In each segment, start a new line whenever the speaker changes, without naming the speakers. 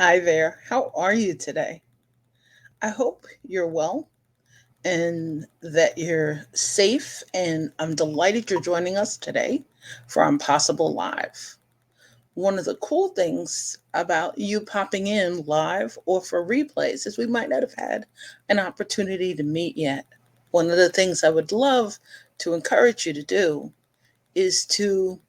Hi there. How are you today? I hope you're well and that you're safe. And I'm delighted you're joining us today for Impossible Live. One of the cool things about you popping in live or for replays is we might not have had an opportunity to meet yet. One of the things I would love to encourage you to do is to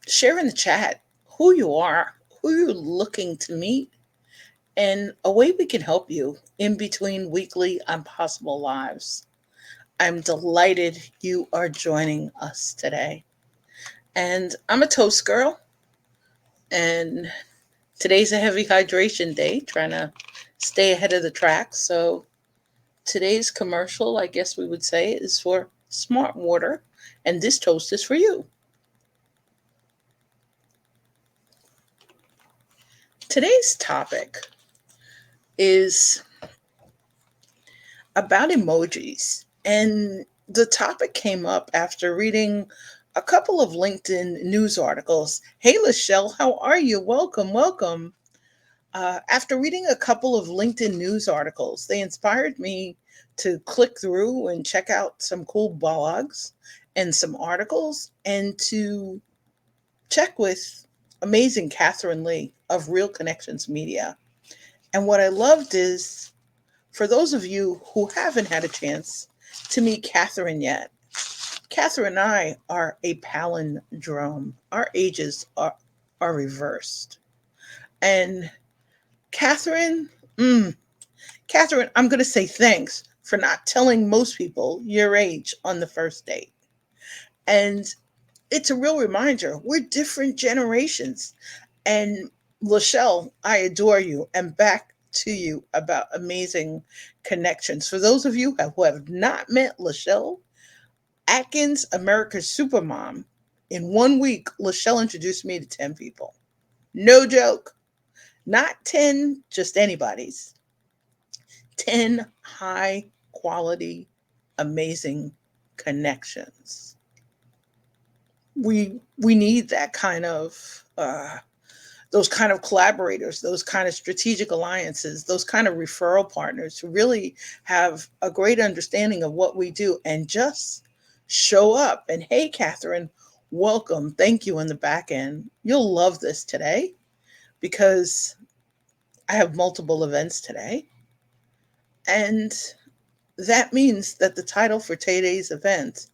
share in the chat who you are, who you're looking to meet, and a way we can help you in between weekly Impossible Lives. I'm delighted you are joining us today. And I'm a toast girl, and today's a heavy hydration day, trying to stay ahead of the track. So today's commercial, I guess we would say, is for smart water, and this toast is for you. Today's topic is about emojis. And the topic came up after reading a couple of LinkedIn news articles. Hey, Lachelle, how are you? Welcome, welcome. After reading a couple of LinkedIn news articles, they inspired me to click through and check out some cool blogs and some articles and to check with amazing Catherine Lee of Real Connections Media. And what I loved is for those of you who haven't had a chance to meet Catherine yet, Catherine and I are a palindrome. Our ages are reversed. And Catherine, Catherine, I'm going to say thanks for not telling most people your age on the first date. And it's a real reminder we're different generations. And Lachelle, I adore you. And back to you about amazing connections. For those of you who have not met Lachelle Atkins, America's Supermom, in 1 week, Lachelle introduced me to 10 people. No joke. Not 10, just anybody's. 10 high quality, amazing connections. We need that kind of those kind of collaborators, those kind of strategic alliances, those kind of referral partners who really have a great understanding of what we do and just show up. And hey, Catherine, welcome. Thank you on the back end. You'll love this today because I have multiple events today. And that means that the title for today's event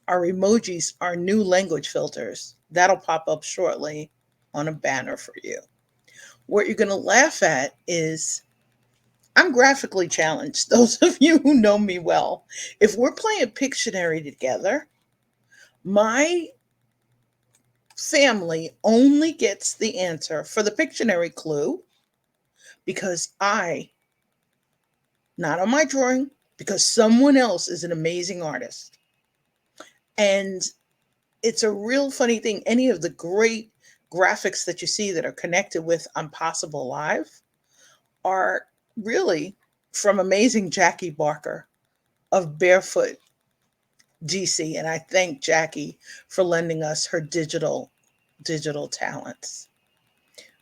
are emojis, are new language filters. That'll pop up shortly on a banner for you. What you're going to laugh at is I'm graphically challenged. Those of you who know me well, if we're playing Pictionary together, my family only gets the answer for the Pictionary clue because not on my drawing, because someone else is an amazing artist. And it's a real funny thing. Any of the great graphics that you see that are connected with Impossible Live are really from amazing Jackie Barker of Barefoot GC. And I thank Jackie for lending us her digital talents.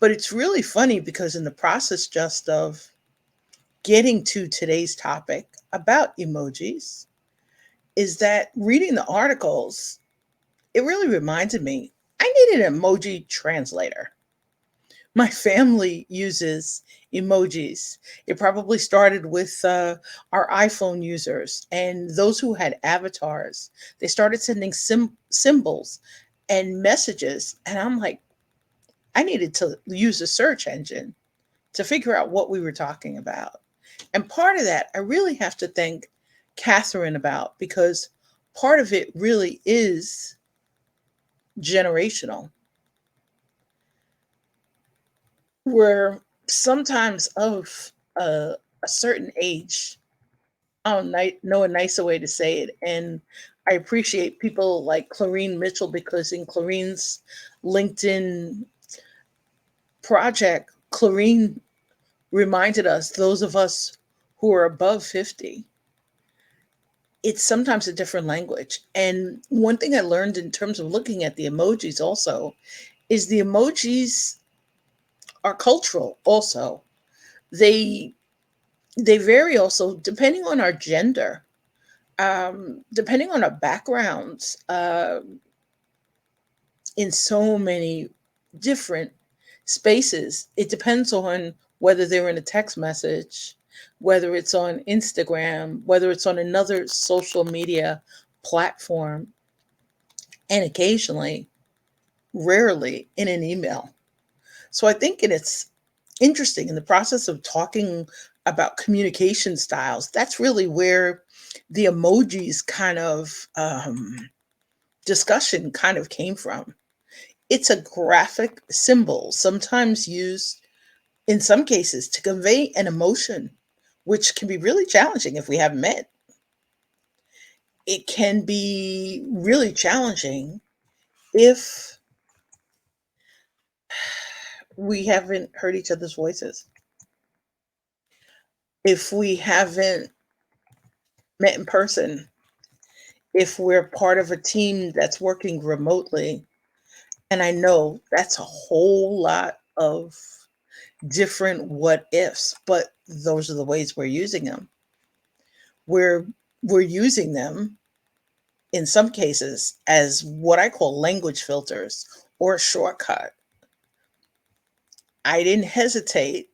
But it's really funny because in the process just of getting to today's topic about emojis is that reading the articles, it really reminded me I need an emoji translator. My family uses emojis. It probably started with our iPhone users and those who had avatars. They started sending symbols and messages. And I'm like, I needed to use a search engine to figure out what we were talking about. And part of that, I really have to thank Catherine about because part of it really is generational. We're sometimes of a certain age. I don't know a nicer way to say it. And I appreciate people like Clarine Mitchell because in Clarine's LinkedIn project, Clarine reminded us, those of us who are above 50, it's sometimes a different language. And one thing I learned in terms of looking at the emojis also is the emojis are cultural also. They they vary also depending on our gender, depending on our backgrounds, in so many different spaces. It depends on whether they're in a text message, whether it's on Instagram, whether it's on another social media platform, and occasionally, rarely, in an email. So I think it's interesting in the process of talking about communication styles. That's really where the emojis kind of discussion kind of came from. It's a graphic symbol, sometimes used in some cases to convey an emotion, which can be really challenging if we haven't met. It can be really challenging if we haven't heard each other's voices, if we haven't met in person, if we're part of a team that's working remotely. And I know that's a whole lot of different what ifs, but those are the ways we're using them. We're we're using them in some cases as what I call language filters or a shortcut. I didn't hesitate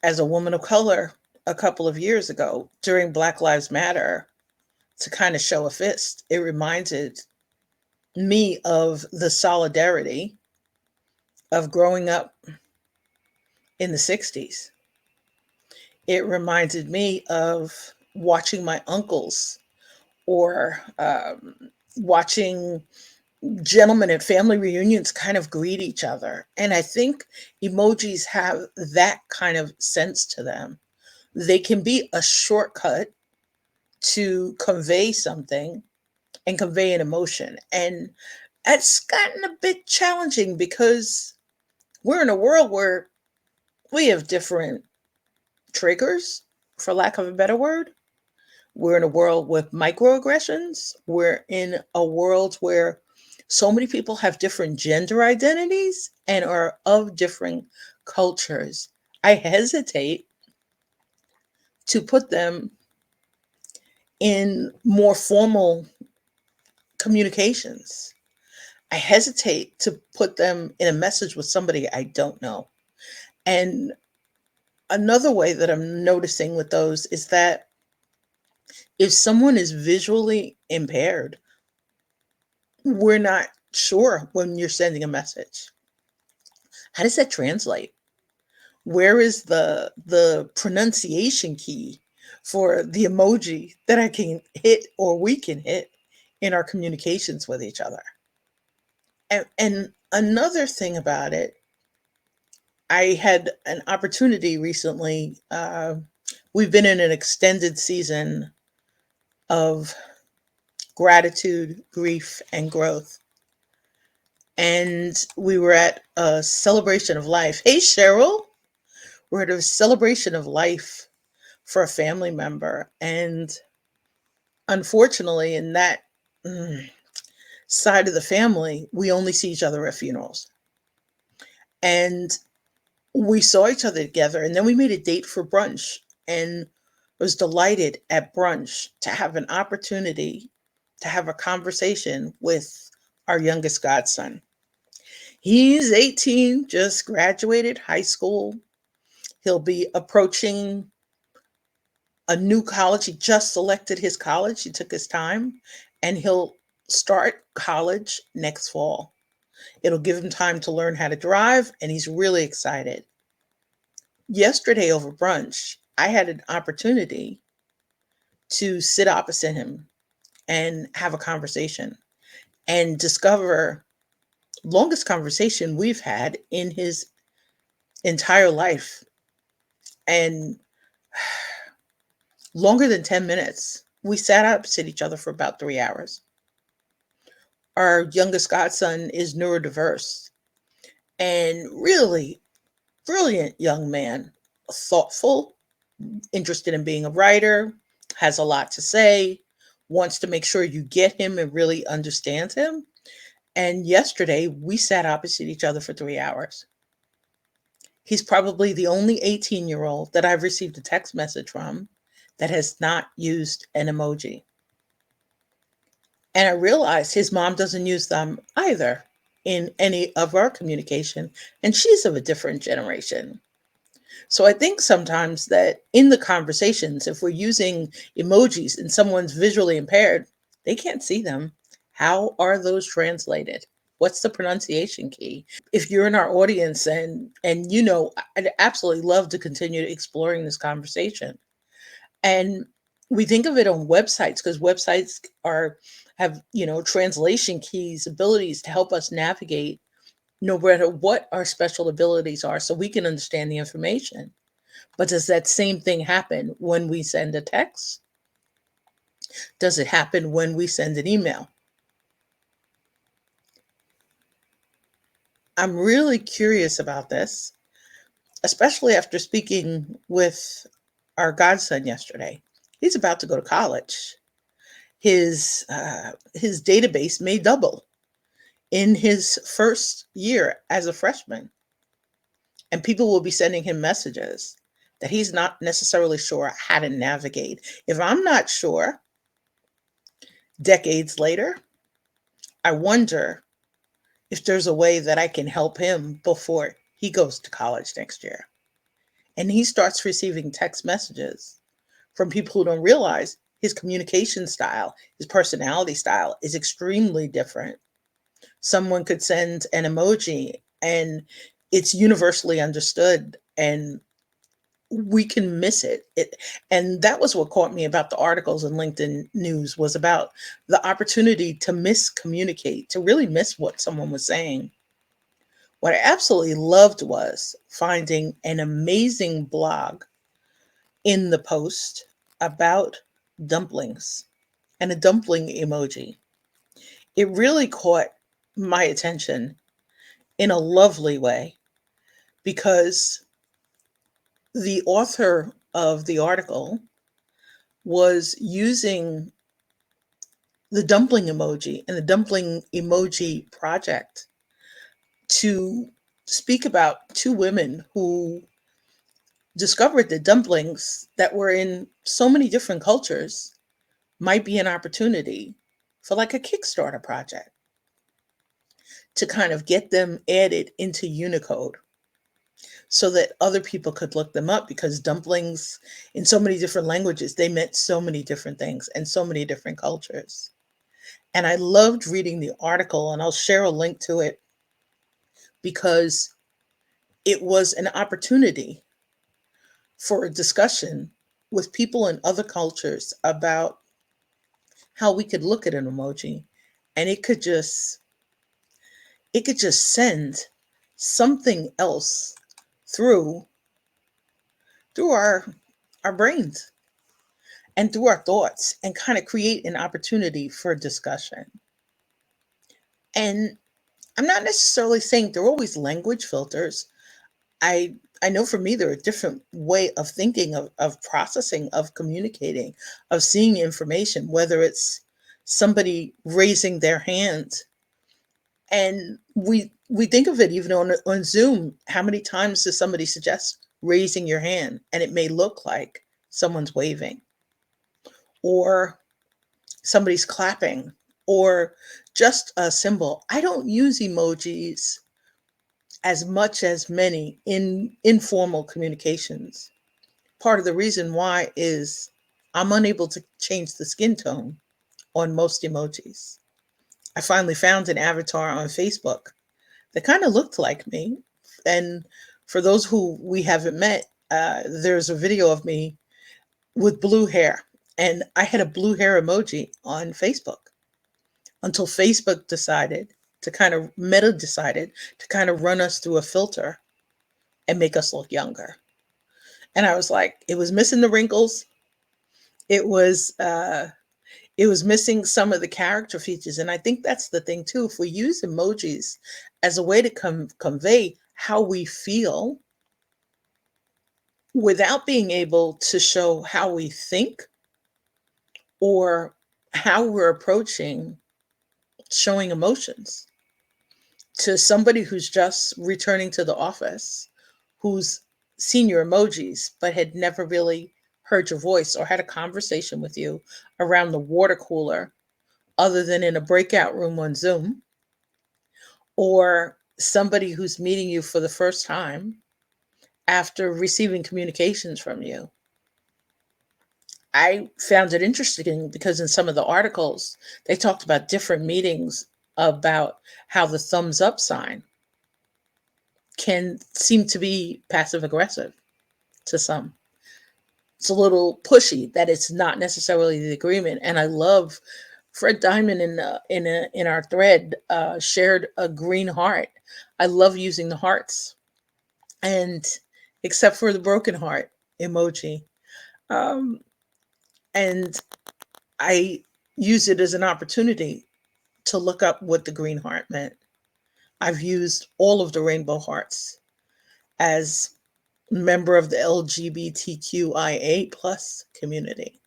as a woman of color a couple of years ago during Black Lives Matter to kind of show a fist. It reminded me of the solidarity of growing up in the 60s. It reminded me of watching my uncles or watching gentlemen at family reunions kind of greet each other. And I think emojis have that kind of sense to them. They can be a shortcut to convey something and convey an emotion. And that's gotten a bit challenging because we're in a world where we have different triggers, for lack of a better word. We're in a world with microaggressions. We're in a world where so many people have different gender identities and are of different cultures. I hesitate to put them in more formal communications. I hesitate to put them in a message with somebody I don't know. And another way that I'm noticing with those is that if someone is visually impaired, we're not sure when you're sending a message. How does that translate? Where is the pronunciation key for the emoji that I can hit or we can hit in our communications with each other? And another thing about it, I had an opportunity recently. We've been in an extended season of gratitude, grief, and growth. And we were at a celebration of life. Hey, Cheryl, we're at a celebration of life for a family member. And unfortunately, in that side of the family, we only see each other at funerals. And we saw each other together, and then we made a date for brunch and was delighted at brunch to have an opportunity to have a conversation with our youngest godson. He's 18, just graduated high school. He'll be approaching a new college. He just selected his college. He took his time, and he'll start college next fall. It'll give him time to learn how to drive, and he's really excited. Yesterday over brunch, I had an opportunity to sit opposite him and have a conversation and discover longest conversation we've had in his entire life, and longer than 10 minutes. We sat opposite each other for about 3 hours. Our youngest godson is neurodiverse and really brilliant young man, thoughtful, interested in being a writer, has a lot to say, wants to make sure you get him and really understands him. And yesterday, we sat opposite each other for 3 hours. He's probably the only 18-year-old that I've received a text message from that has not used an emoji. And I realized his mom doesn't use them either in any of our communication, and she's of a different generation. So I think sometimes that in the conversations, if we're using emojis and someone's visually impaired, they can't see them. How are those translated? What's the pronunciation key? If you're in our audience and I'd absolutely love to continue exploring this conversation. And we think of it on websites because websites are have, translation keys, abilities to help us navigate no matter what our special abilities are so we can understand the information. But does that same thing happen when we send a text? Does it happen when we send an email? I'm really curious about this, especially after speaking with our godson yesterday. He's about to go to college. His database may double in his first year as a freshman, and people will be sending him messages that he's not necessarily sure how to navigate. If I'm not sure, decades later, I wonder if there's a way that I can help him before he goes to college next year. And he starts receiving text messages from people who don't realize his communication style, his personality style is extremely different. Someone could send an emoji and it's universally understood and we can miss it. And that was what caught me about the articles in LinkedIn News, was about the opportunity to miscommunicate, to really miss what someone was saying. What I absolutely loved was finding an amazing blog in the post about dumplings and a dumpling emoji. It really caught my attention in a lovely way because the author of the article was using the dumpling emoji and the dumpling emoji project to speak about two women who discovered that dumplings that were in so many different cultures might be an opportunity for like a Kickstarter project to kind of get them added into Unicode so that other people could look them up, because dumplings in so many different languages, they meant so many different things and so many different cultures. And I loved reading the article, and I'll share a link to it because it was an opportunity for a discussion with people in other cultures about how we could look at an emoji and it could just send something else through our brains and through our thoughts and kind of create an opportunity for discussion. And I'm not necessarily saying there are always language filters. I know for me there are different way of thinking, of processing, of communicating, of seeing information, whether it's somebody raising their hand. And we think of it even on Zoom. How many times does somebody suggest raising your hand? And it may look like someone's waving or somebody's clapping or just a symbol. I don't use emojis as much as many in informal communications. Part of the reason why is I'm unable to change the skin tone on most emojis. I finally found an avatar on Facebook that kind of looked like me. And for those who we haven't met, there's a video of me with blue hair. And I had a blue hair emoji on Facebook until Facebook Meta decided to kind of run us through a filter and make us look younger. And I was like, it was missing the wrinkles. It was it was missing some of the character features. And I think that's the thing too. If we use emojis as a way to convey how we feel without being able to show how we think or how we're approaching showing emotions, to somebody who's just returning to the office, who's seen your emojis but had never really heard your voice or had a conversation with you around the water cooler other than in a breakout room on Zoom, or somebody who's meeting you for the first time after receiving communications from you. I found it interesting because in some of the articles, they talked about different meetings about how the thumbs up sign can seem to be passive aggressive to some. It's a little pushy, that it's not necessarily the agreement. And I love Fred Diamond in our thread shared a green heart. I love using the hearts, and except for the broken heart emoji. Um, and I use it as an opportunity to look up what the green heart meant. I've used all of the rainbow hearts as a member of the LGBTQIA+ community,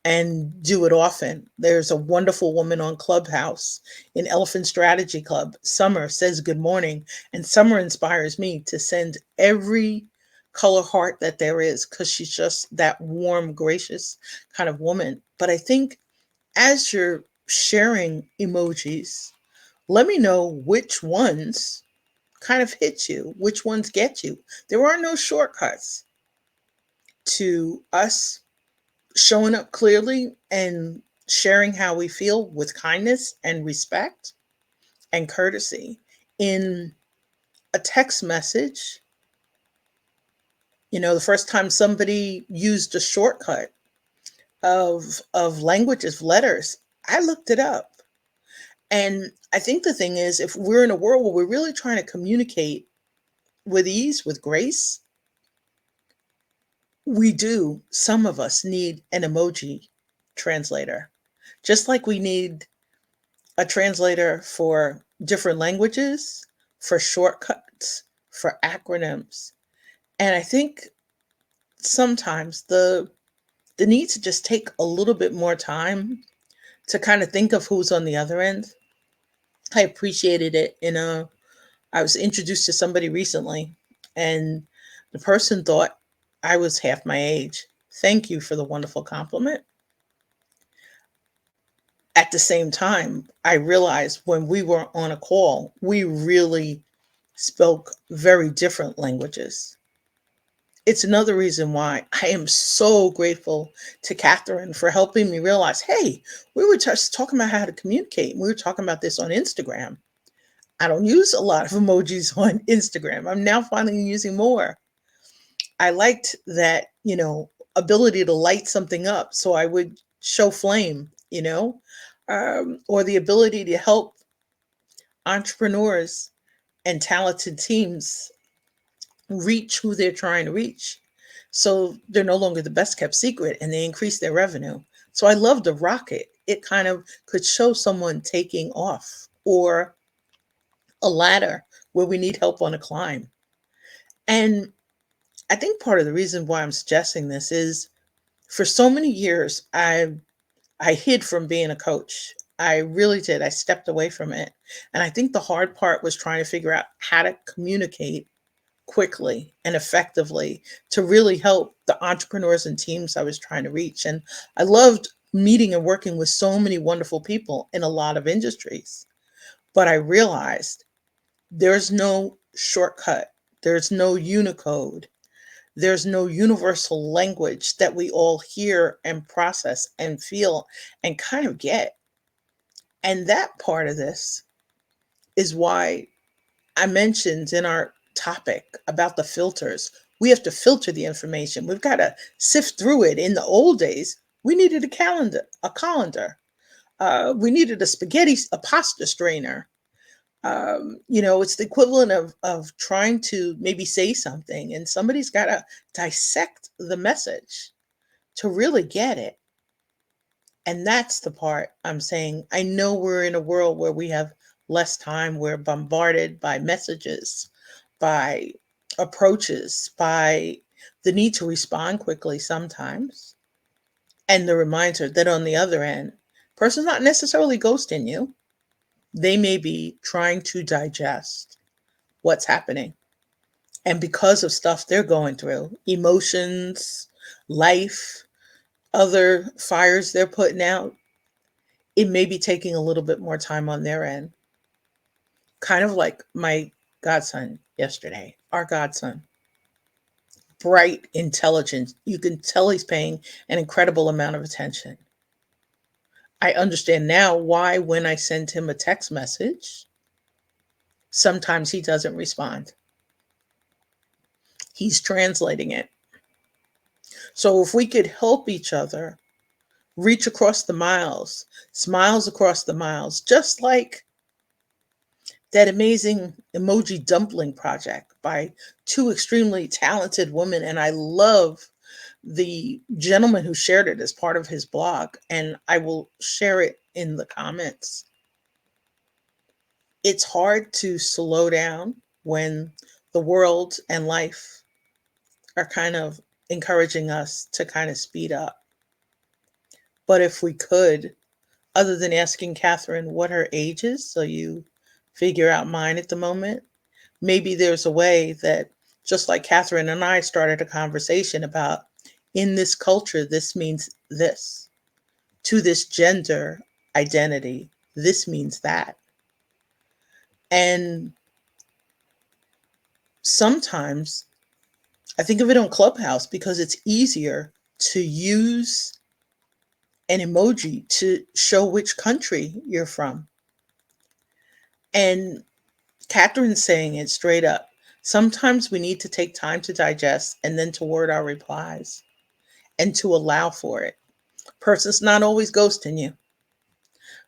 and do it often. There's a wonderful woman on Clubhouse in Elephant Strategy Club. Summer says good morning, and Summer inspires me to send every color heart that there is, because she's just that warm, gracious kind of woman. But I think as you're sharing emojis, let me know which ones kind of hit you, which ones get you. There are no shortcuts to us showing up clearly and sharing how we feel with kindness and respect and courtesy in a text message. The first time somebody used a shortcut of languages, letters, I looked it up. And I think the thing is, if we're in a world where we're really trying to communicate with ease, with grace, some of us need an emoji translator, just like we need a translator for different languages, for shortcuts, for acronyms. And I think sometimes the need to just take a little bit more time to kind of think of who's on the other end. I appreciated it I was introduced to somebody recently, and the person thought I was half my age. Thank you for the wonderful compliment. At the same time, I realized when we were on a call, we really spoke very different languages. It's another reason why I am so grateful to Catherine for helping me realize, hey, we were just talking about how to communicate. We were talking about this on Instagram. I don't use a lot of emojis on Instagram. I'm now finally using more. I liked that, ability to light something up. So I would show flame, or the ability to help entrepreneurs and talented teams reach who they're trying to reach. So they're no longer the best kept secret, and they increase their revenue. So I love the rocket. It kind of could show someone taking off, or a ladder where we need help on a climb. And I think part of the reason why I'm suggesting this is, for so many years, I hid from being a coach. I really did. I stepped away from it. And I think the hard part was trying to figure out how to communicate quickly and effectively to really help the entrepreneurs and teams I was trying to reach. And I loved meeting and working with so many wonderful people in a lot of industries. But I realized there's no shortcut, there's no Unicode, there's no universal language that we all hear and process and feel and kind of get. And that part of this is why I mentioned in our topic about the filters. We have to filter the information. We've got to sift through it. In the old days, we needed a calendar, we needed a pasta strainer. It's the equivalent of trying to maybe say something, and somebody's got to dissect the message to really get it. And that's the part I'm saying. I know we're in a world where we have less time. We're bombarded by messages, by approaches, by the need to respond quickly sometimes, and the reminder that on the other end, person's not necessarily ghosting you. They may be trying to digest what's happening. And because of stuff they're going through, emotions, life, other fires they're putting out, it may be taking a little bit more time on their end. Kind of like my godson yesterday, our godson. Bright, intelligent. You can tell he's paying an incredible amount of attention. I understand now why, when I send him a text message, sometimes he doesn't respond. He's translating it. So if we could help each other reach across the miles, smiles across the miles, just like that amazing emoji dumpling project by two extremely talented women. And I love the gentleman who shared it as part of his blog, and I will share it in the comments. It's hard to slow down when the world and life are kind of encouraging us to kind of speed up. But if we could, other than asking Catherine what her age is, so you figure out mine at the moment, maybe there's a way that, just like Catherine and I started a conversation about, in this culture, this means this. To this gender identity, this means that. And sometimes I think of it on Clubhouse because it's easier to use an emoji to show which country you're from. And Catherine's saying it straight up. Sometimes we need to take time to digest and then to word our replies and to allow for it. Person's not always ghosting you.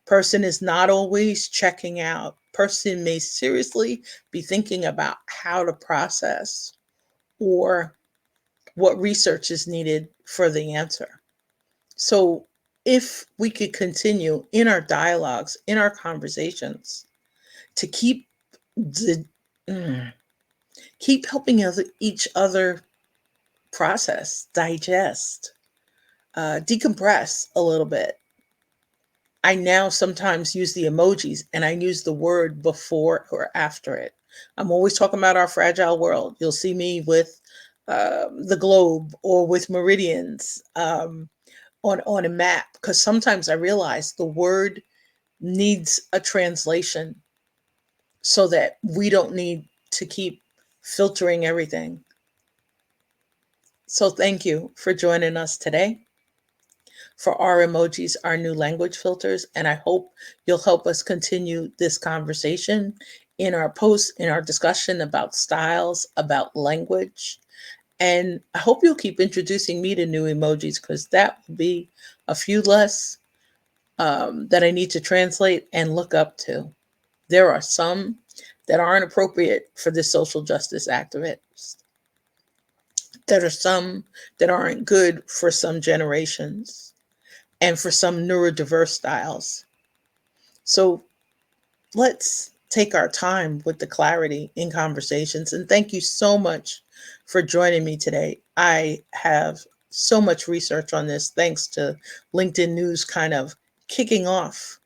Person is not always checking out. Person may seriously be thinking about how to process or what research is needed for the answer. So if we could continue in our dialogues, in our conversations, to keep helping each other process, digest, decompress a little bit. I now sometimes use the emojis and I use the word before or after it. I'm always talking about our fragile world. You'll see me with the globe or with meridians on a map, because sometimes I realize the word needs a translation so that we don't need to keep filtering everything. So thank you for joining us today for our emojis, our new language filters. And I hope you'll help us continue this conversation in our posts, in our discussion about styles, about language. And I hope you'll keep introducing me to new emojis, because that will be a few less that I need to translate and look up to. There are some that aren't appropriate for this social justice activist. There are some that aren't good for some generations and for some neurodiverse styles. So let's take our time with the clarity in conversations. And thank you so much for joining me today. I have so much research on this, thanks to LinkedIn News kind of kicking off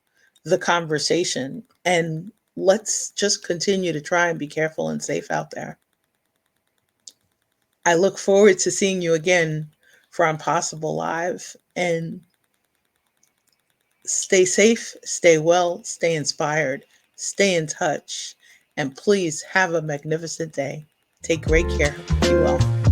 the conversation. And let's just continue to try and be careful and safe out there. I look forward to seeing you again for Impossible Live. And stay safe, stay well, stay inspired, stay in touch, and please have a magnificent day. Take great care. Be well.